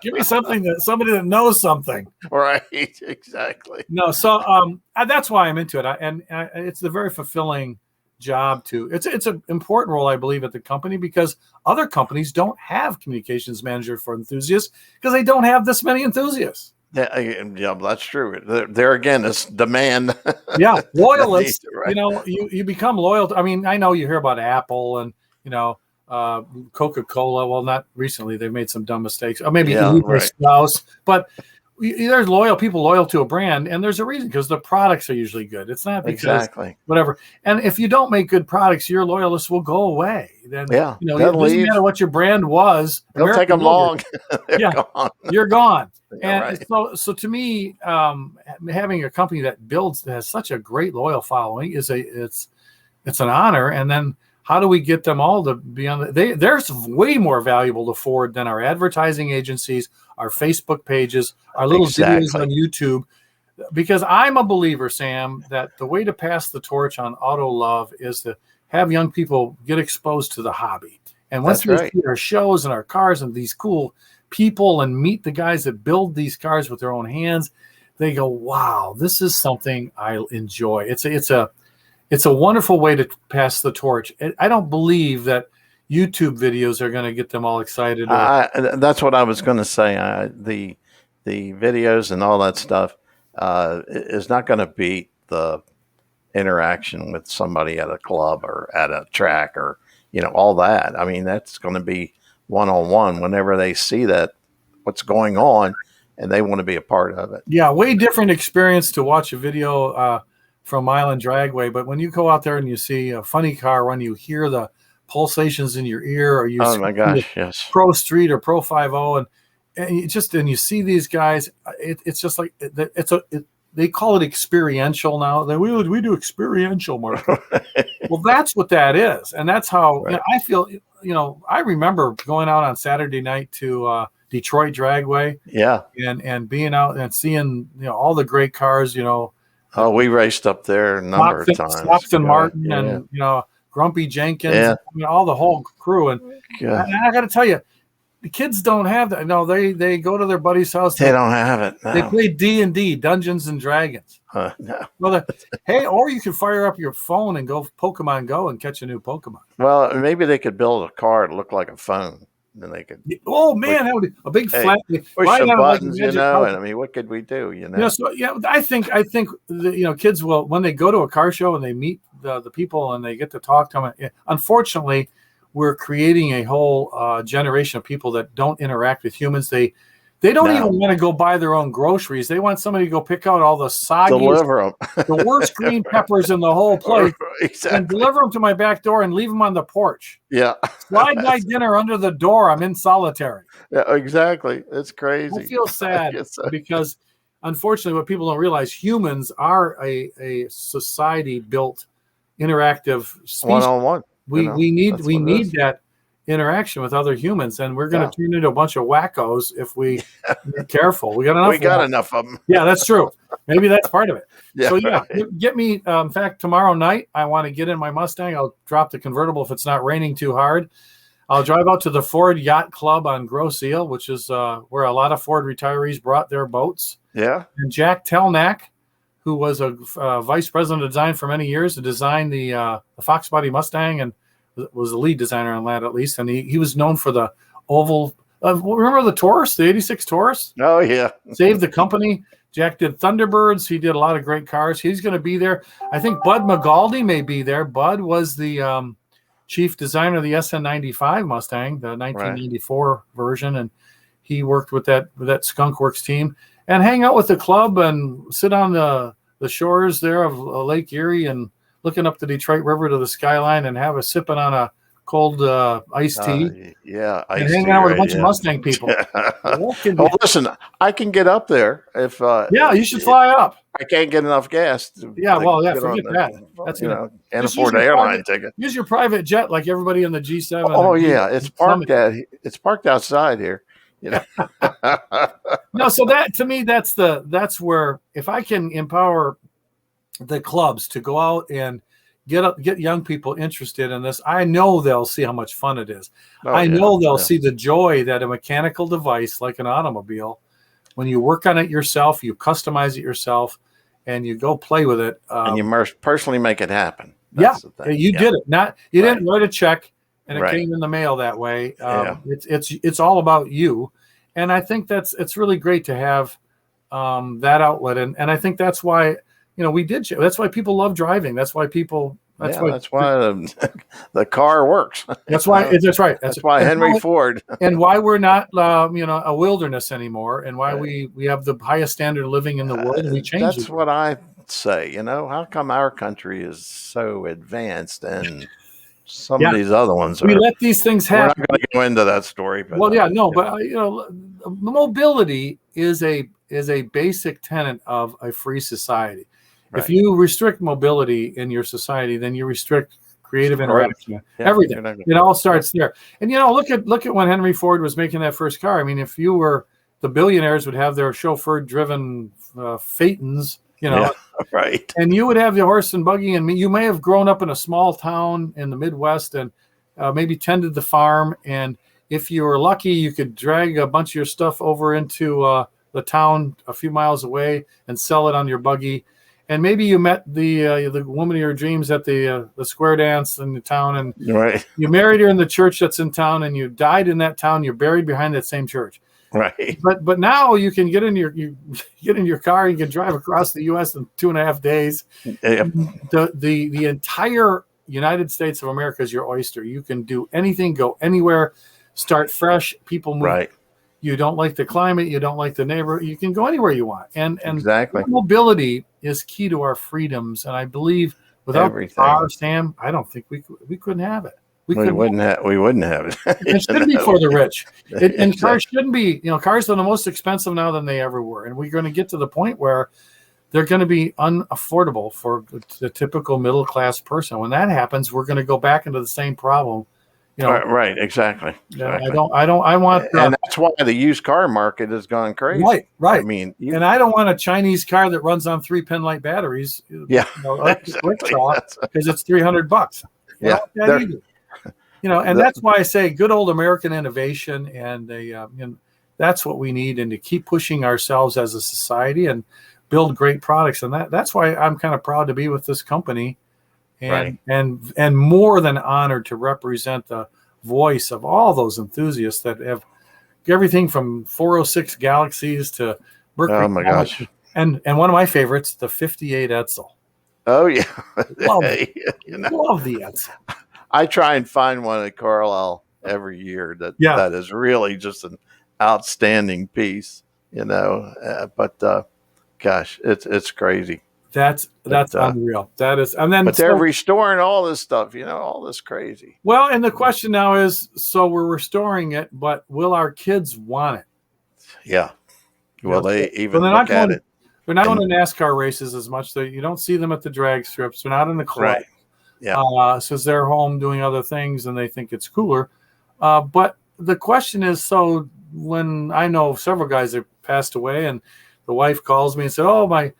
S2: Give me somebody that knows something.
S1: Right. Exactly.
S2: No. So that's why I'm into it. And it's a very fulfilling job it's an important role, I believe, at the company, because other companies don't have communications manager for enthusiasts because they don't have this many enthusiasts.
S1: Yeah, that's true. There again, it's demand.
S2: Yeah. Loyalists, you become loyal. I know you hear about Apple and, Coca-Cola. Well, not recently. They've made some dumb mistakes. Or maybe Strauss. But there's people loyal to a brand, and there's a reason, because the products are usually good. It's not because whatever. And if you don't make good products, your loyalists will go away. Then it doesn't matter what your brand was.
S1: It'll take them long.
S2: You're gone.
S1: Yeah,
S2: and so to me, having a company that has such a great loyal following it's an honor. And then how do we get them all to be on they're way more valuable to Ford than our advertising agencies, our Facebook pages, our little videos on YouTube. Because I'm a believer, Sam, that the way to pass the torch on auto love is to have young people get exposed to the hobby. And once they see our shows and our cars and these cool people and meet the guys that build these cars with their own hands, they go, wow, this is something I enjoy. It's a wonderful way to pass the torch. I don't believe that YouTube videos are going to get them all excited.
S1: That's what I was going to say. The videos and all that stuff is not going to beat the interaction with somebody at a club or at a track or, all that. I mean, that's going to be one-on-one whenever they see that what's going on and they want to be a part of it.
S2: Yeah, way different experience to watch a video from Island Dragway. But when you go out there and you see a funny car, when you hear the pulsations in your ear, or you
S1: yes,
S2: Pro Street or Pro 50, and you see these guys, it's just like they call it experiential now. We do experiential marketing. Well, that's what that is, and that's how I feel. I remember going out on Saturday night to Detroit Dragway, and being out and seeing all the great cars.
S1: We raced up there a number of times.
S2: Stockton Martin and Grumpy Jenkins, all the whole crew, and I got to tell you, the kids don't have that. No, they go to their buddy's house.
S1: They don't have it. No.
S2: They play D&D, Dungeons and Dragons.
S1: No.
S2: Well, or you can fire up your phone and go Pokemon Go and catch a new Pokemon.
S1: Well, maybe they could build a car to look like a phone. Then they could.
S2: Oh man, that would be a big flat.
S1: Push some buttons, and I mean, what could we do?
S2: I think kids will, when they go to a car show and they meet the people and they get to talk to them. Unfortunately, we're creating a whole generation of people that don't interact with humans. They don't even want to go buy their own groceries. They want somebody to go pick out all the soggy, the worst green peppers in the whole place, and deliver them to my back door and leave them on the porch.
S1: Yeah.
S2: Slide my dinner under the door. I'm in solitary.
S1: Yeah, exactly. It's crazy.
S2: I feel sad because, unfortunately, what people don't realize, humans are a society-built, interactive species.
S1: One-on-one.
S2: We need that interaction with other humans, and we're going to turn into a bunch of wackos if we are careful. We got enough
S1: of them.
S2: Yeah, that's true. Maybe that's part of it.
S1: Yeah,
S2: so get me. In fact, tomorrow night I want to get in my Mustang. I'll drop the convertible if it's not raining too hard. I'll drive out to the Ford Yacht Club on Grosse Ile, which is where a lot of Ford retirees brought their boats.
S1: Yeah.
S2: And Jack Telnack, who was a vice president of design for many years, to design the Fox Body Mustang and was the lead designer on that, at least. And he was known for the oval. Remember the Taurus, the 86 Taurus?
S1: Oh, yeah.
S2: Saved the company. Jack did Thunderbirds. He did a lot of great cars. He's going to be there. I think Bud McGaldy may be there. Bud was the chief designer of the SN95 Mustang, the 1994 version. And he worked with that Skunk Works team. And hang out with the club and sit on the shores there of Lake Erie and looking up the Detroit River to the skyline and have a sipping on a cold iced tea.
S1: And
S2: hanging out with a bunch of Mustang people.
S1: Listen, I can get up there if.
S2: You should fly up.
S1: I can't get enough gas.
S2: Forget that. That's
S1: can't afford an airline ticket.
S2: Use your private jet like everybody in the G7.
S1: Oh yeah, it's parked outside here.
S2: No, so that to me, that's where, if I can empower the clubs to go out and get young people interested in this, I know they'll see how much fun it is. I know they'll see the joy that a mechanical device like an automobile, when you work on it yourself, you customize it yourself, and you go play with it,
S1: and you personally make it happen.
S2: You did it. You didn't write a check and it came in the mail that way. It's all about you. And I think it's really great to have that outlet. And I think that's why, that's why people love driving. That's why people,
S1: that's why the car works.
S2: That's why, that's right.
S1: That's why Henry Ford.
S2: And why we're not, a wilderness anymore, and why we have the highest standard of living in the world. And we change
S1: That's what I say, how come our country is so advanced and some of these other ones
S2: we let these things happen.
S1: We're not going to go into that story, but
S2: mobility is a basic tenet of a free society. If
S1: Right.
S2: you restrict mobility in your society, then you restrict creative
S1: Growth.
S2: interaction,
S1: Yeah.
S2: everything.
S1: You're not gonna-
S2: It all starts there. And look at when Henry Ford was making that first car. I mean, if you were the billionaires would have their chauffeur-driven Phaetons,
S1: Yeah. Right.
S2: and you would have the horse and buggy, and you may have grown up in a small town in the Midwest and maybe tended the farm. And if you were lucky, you could drag a bunch of your stuff over into the town a few miles away and sell it on your buggy. And maybe you met the woman of your dreams at the square dance in the town, and
S1: Right.
S2: you married her in the church that's in town, and you died in that town. You're buried behind that same church.
S1: Right.
S2: But now you can get in your car. You can drive across the U.S. in 2.5 days.
S1: Yeah.
S2: The entire United States of America is your oyster. You can do anything, go anywhere, start fresh. People move.
S1: Right.
S2: You don't like the climate, you don't like the neighbor, you can go anywhere you want. And
S1: Exactly.
S2: mobility is key to our freedoms. And I believe without
S1: Everything.
S2: our Sam, I don't think we couldn't have it.
S1: We wouldn't have it.
S2: It shouldn't be for the rich. And
S1: Exactly.
S2: cars shouldn't be, cars are the most expensive now than they ever were. And we're going to get to the point where they're going to be unaffordable for the typical middle class person. When that happens, we're going to go back into the same problem.
S1: Right. Exactly.
S2: I want,
S1: and that's why the used car market has gone crazy.
S2: right.
S1: I mean,
S2: And I don't want a Chinese car that runs on 3 pin light batteries.
S1: Yeah,
S2: Exactly.
S1: exactly.
S2: Because it's $300.
S1: Yeah,
S2: And that's why I say good old American innovation, and that's what we need, and to keep pushing ourselves as a society and build great products. And that's why I'm kind of proud to be with this company, and more than honored to represent the voice of all those enthusiasts that have everything from 406 Galaxies to Mercury.
S1: Oh my gosh!
S2: And one of my favorites, the 58 Edsel.
S1: Oh yeah,
S2: Love the Edsel.
S1: I try and find one at Carlisle every year that is really just an outstanding piece. But gosh, it's crazy.
S2: That's unreal. That is, and then
S1: but they're restoring all this stuff, all this crazy.
S2: Well, and the question now is, so we're restoring it, but will our kids want it?
S1: Yeah. Well, they even
S2: look
S1: at it.
S2: They're not on the NASCAR races as much. You don't see them at the drag strips. They're not in the club.
S1: Right. Yeah.
S2: Since they're home doing other things and they think it's cooler. But the question is, so when I know several guys that passed away, and the wife calls me and said, "Oh, my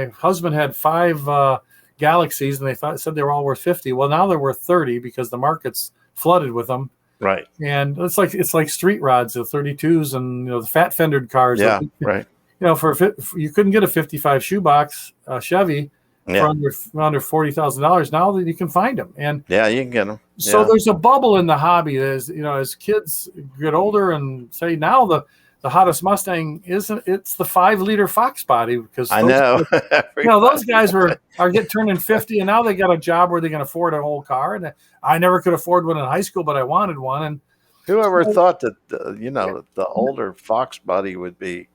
S2: husband had 5 Galaxies, and said they were all worth 50. Well, now they're worth 30 because the market's flooded with them."
S1: Right.
S2: And it's like street rods, the 32s, and the fat fendered cars.
S1: Yeah. Right.
S2: You couldn't get a 55 shoebox Chevy for under $40,000. Now that you can find them, and
S1: you can get them.
S2: So there's a bubble in the hobby. As kids get older and say now the hottest Mustang it's the 5-liter Fox body, because
S1: I know.
S2: Those guys are turning 50, and now they got a job where they can afford a whole car. And I never could afford one in high school, but I wanted one. And
S1: whoever thought that the older Fox body would be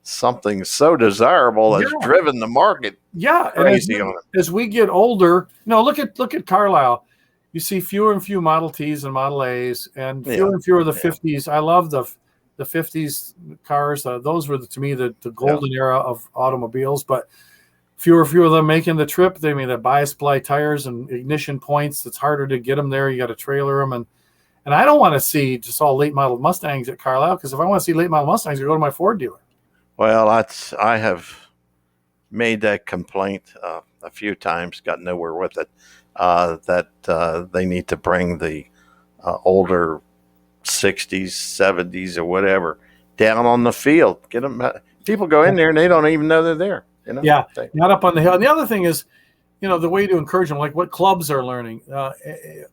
S1: something so desirable has driven the market crazy on it.
S2: As we get older, look at Carlisle. You see fewer and fewer Model Ts and Model A's, and fewer and fewer of the 50s. I love the 50s cars. Those were to me the golden era of automobiles, but fewer of them making the trip. They mean the bias ply tires and ignition points. It's harder to get them there. You got to trailer them, and I don't want to see just all late model Mustangs at Carlisle, because if I want to see late model Mustangs, I go to my Ford dealer.
S1: Well, I have made that complaint a few times, got nowhere with it, that they need to bring the older 60s, 70s, or whatever down on the field. Get them. People go in there and they don't even know they're there.
S2: Yeah, not up on the hill. And the other thing is, the way to encourage them, like what clubs are learning.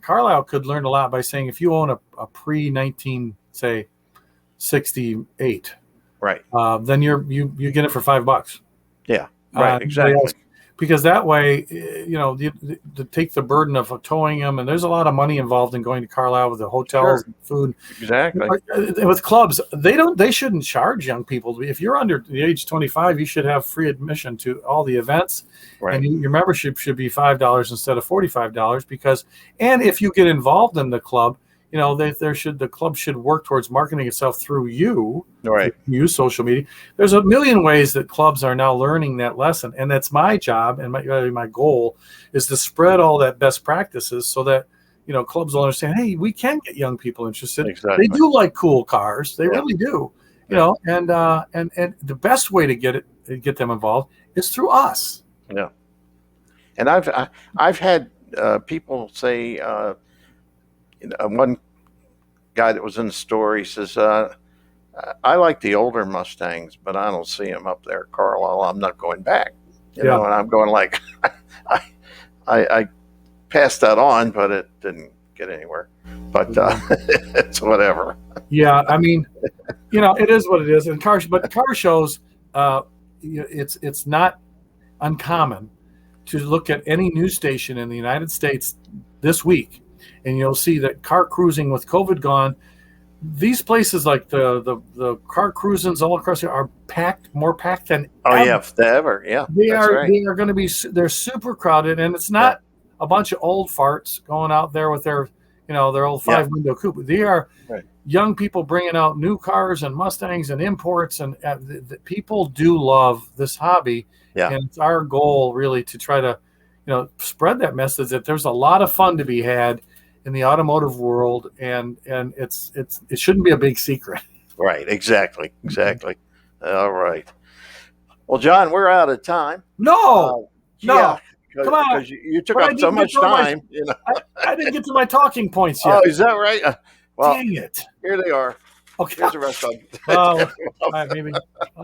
S2: Carlisle could learn a lot by saying, if you own a pre-19, say, 68,
S1: right,
S2: then you get it for $5.
S1: Yeah, right, exactly.
S2: Because that way, to take the burden of towing them, and there's a lot of money involved in going to Carlisle with the hotels and food.
S1: Exactly.
S2: With clubs, they shouldn't charge young people. If you're under the age 25, you should have free admission to all the events, and your membership should be $5 instead of $45. And if you get involved in the club, the club should work towards marketing itself through you.
S1: Right.
S2: Use social media. There's a million ways that clubs are now learning that lesson, and that's my job and my goal is to spread all that best practices so that clubs will understand. Hey, we can get young people interested.
S1: Exactly.
S2: They do like cool cars. They
S1: Yeah.
S2: really do. And the best way to get them involved is through us.
S1: Yeah. And I've had people say, one guy that was in the store, he says, I like the older Mustangs, but I don't see them up there, Carlisle. I'm not going back. And I'm going like, I passed that on, but it didn't get anywhere. But it's whatever.
S2: Yeah, I mean, it is what it is. And car shows, it's not uncommon to look at any news station in the United States this week, and you'll see that car cruising with COVID gone, these places like the car cruisings all across here are more packed than
S1: ever. Yeah,
S2: they are going to be. They're super crowded, and it's not a bunch of old farts going out there with their old 5-window coupe. They are young people bringing out new cars and Mustangs and imports, and the people do love this hobby.
S1: Yeah.
S2: And it's our goal really to try to, spread that message that there's a lot of fun to be had in the automotive world, and it shouldn't be a big secret.
S1: Right. Exactly. All right. Well, John, we're out of time.
S2: No. Come on.
S1: Because you took up so much time.
S2: I didn't get to my talking points yet.
S1: Oh, is that right? Well,
S2: dang it.
S1: Here they are.
S2: Okay.
S1: Here's the rest of them.
S2: Maybe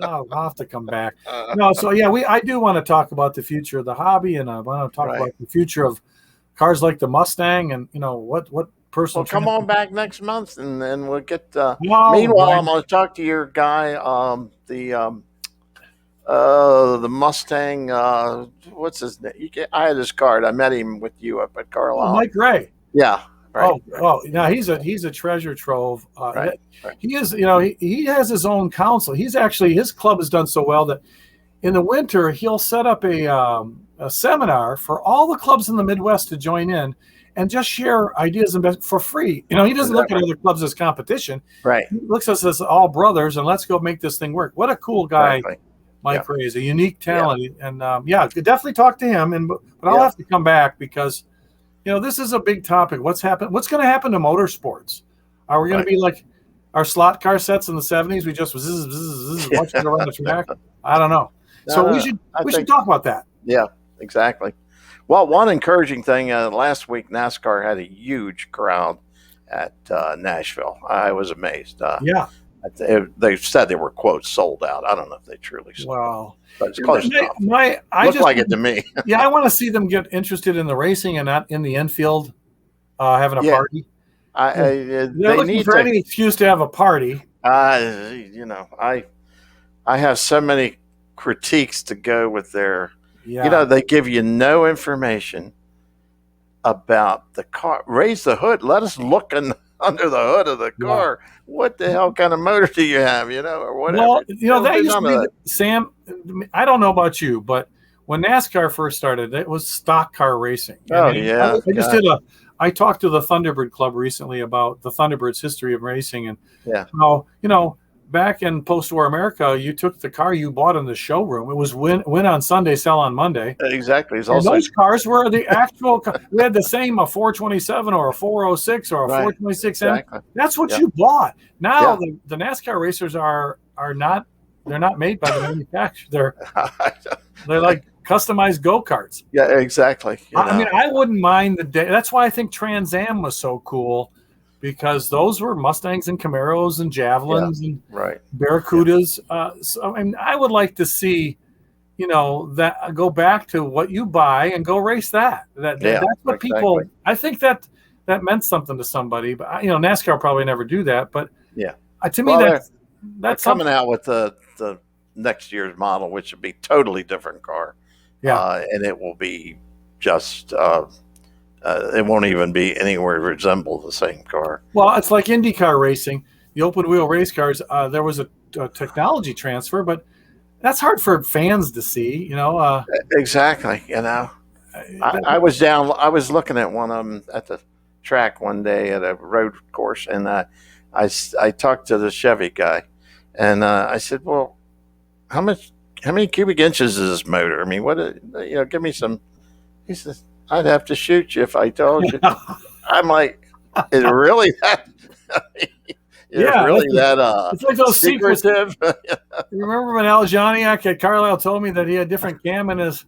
S2: I'll have to come back. No, so I do want to talk about the future of the hobby, and I want to talk about the future of cars like the Mustang, and what personal.
S1: Well, come on back next month, and then we'll get. Meanwhile, I'm going to talk to your guy, the Mustang. What's his name? I had his card. I met him with you up at Carlisle.
S2: Mike Gray.
S1: Yeah. Right.
S2: Now he's a treasure trove. He is, he has his own council. His club has done so well that in the winter he'll set up a seminar for all the clubs in the Midwest to join in and just share ideas and for free. He doesn't look at other clubs as competition.
S1: Right.
S2: He looks at us as all brothers, and let's go make this thing work. What a cool guy.
S1: Exactly.
S2: Mike Ray is a unique talent, and definitely talk to him. But I'll have to come back because. This is a big topic. What's going to happen to motorsports? Are we going to be like our slot car sets in the 70s? We just was watching it around the track. I don't know. We should talk about that.
S1: Yeah, exactly. Well, one encouraging thing, last week NASCAR had a huge crowd at Nashville. I was amazed. They said they were, quote, sold out. I don't know if they truly sold out. But it's close enough. Looked like it to me.
S2: I want to see them get interested in the racing and not in the infield having a party. They're looking for any excuse to have a party.
S1: I have so many critiques to go with their. They give you no information about the car. Raise the hood. Let us look under the hood of the car. What the hell kind of motor do you have, or whatever?
S2: Well, that used to be, Sam, I don't know about you, but when NASCAR first started, it was stock car racing. I talked to the Thunderbird Club recently about the Thunderbird's history of racing and how, back in post-war America, you took the car you bought in the showroom. It was win on Sunday, sell on Monday.
S1: Exactly.
S2: Those cars were the actual. We had the same a 427 or a 406 or a 426. Exactly. That's what you bought. Now the NASCAR racers are not. They're not made by the manufacturer. They're like customized go-karts.
S1: Yeah, exactly.
S2: I wouldn't mind the day. That's why I think Trans Am was so cool. Because those were Mustangs and Camaros and Javelins and Barracudas. I would like to see, that go back to what you buy and go race that. That's what people. I think that meant something to somebody. But NASCAR will probably never do that. But to me, that's
S1: coming out with the next year's model, which would be totally different car. And it will be just. It won't even be anywhere resemble the same car.
S2: Well, it's like IndyCar racing. The open wheel race cars, there was a technology transfer, but that's hard for fans to see,
S1: Exactly. I was looking at one of them at the track one day at a road course, and I talked to the Chevy guy, and I said, "Well, how many cubic inches is this motor? I mean, give me some." He says, "I'd have to shoot you if I told you." I'm like, "Is it really that? Is it
S2: Yeah,
S1: really that
S2: it's like those secrets.
S1: secretive?"
S2: You remember when Al Janiak at Carlisle told me that he had different cam in his?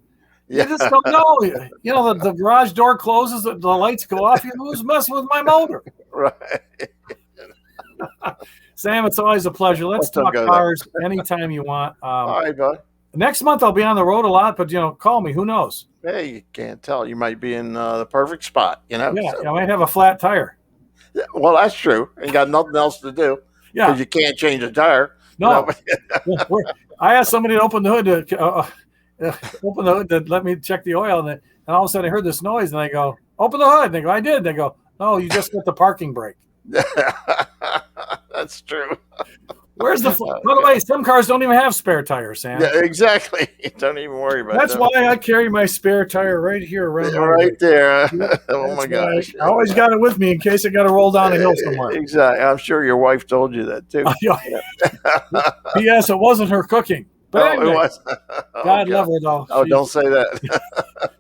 S2: You
S1: Yeah,
S2: just don't know. You know, the garage door closes, the lights go off. Who's messing with my motor?
S1: right.
S2: Sam, it's always a pleasure. Let's
S1: Don't
S2: talk
S1: go there.
S2: cars anytime you want.
S1: All right, bud.
S2: Next month I'll be on the road a lot, but call me. Who knows?
S1: Hey, you can't tell. You might be in the perfect spot.
S2: Yeah, I might have a flat tire.
S1: Well, that's true. And got nothing else to do
S2: Yeah,
S1: because you can't change a tire.
S2: no. I asked somebody to open the hood to let me check the oil, and all of a sudden I heard this noise, and I go, "Open the hood." And they go, "I did." And they go, "No, you just got the parking brake."
S1: That's true.
S2: Where's the? By the way, some cars don't even have spare tires, Sam.
S1: Yeah, exactly. Don't even worry about
S2: That's
S1: that.
S2: why I carry my spare tire right here around my
S1: Right
S2: waist.
S1: there. Oh
S2: That's
S1: my gosh.
S2: I always got it with me in case I got to roll down a hill somewhere.
S1: Exactly. I'm sure your wife told you that too.
S2: P.S. It wasn't her cooking. But anyway,
S1: it was.
S2: God love her though.
S1: Oh, don't say that.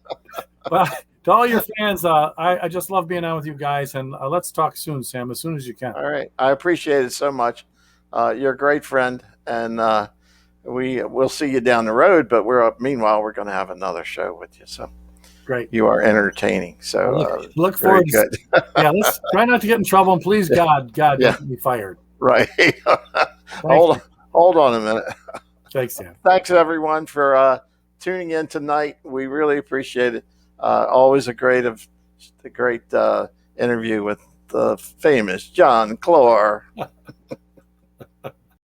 S2: Well, to all your fans, I just love being on with you guys, and let's talk soon, Sam, as soon as you can.
S1: All right. I appreciate it so much. You're a great friend, and we'll see you down the road. But meanwhile, we're going to have another show with you. So
S2: great.
S1: You are entertaining. So
S2: look forward.
S1: Good.
S2: Yeah, let's try not to get in trouble, and please, God, don't get me fired.
S1: Right. Hold on a minute.
S2: Thanks, Sam.
S1: Thanks everyone for tuning in tonight. We really appreciate it. Always a great interview with the famous John Clor.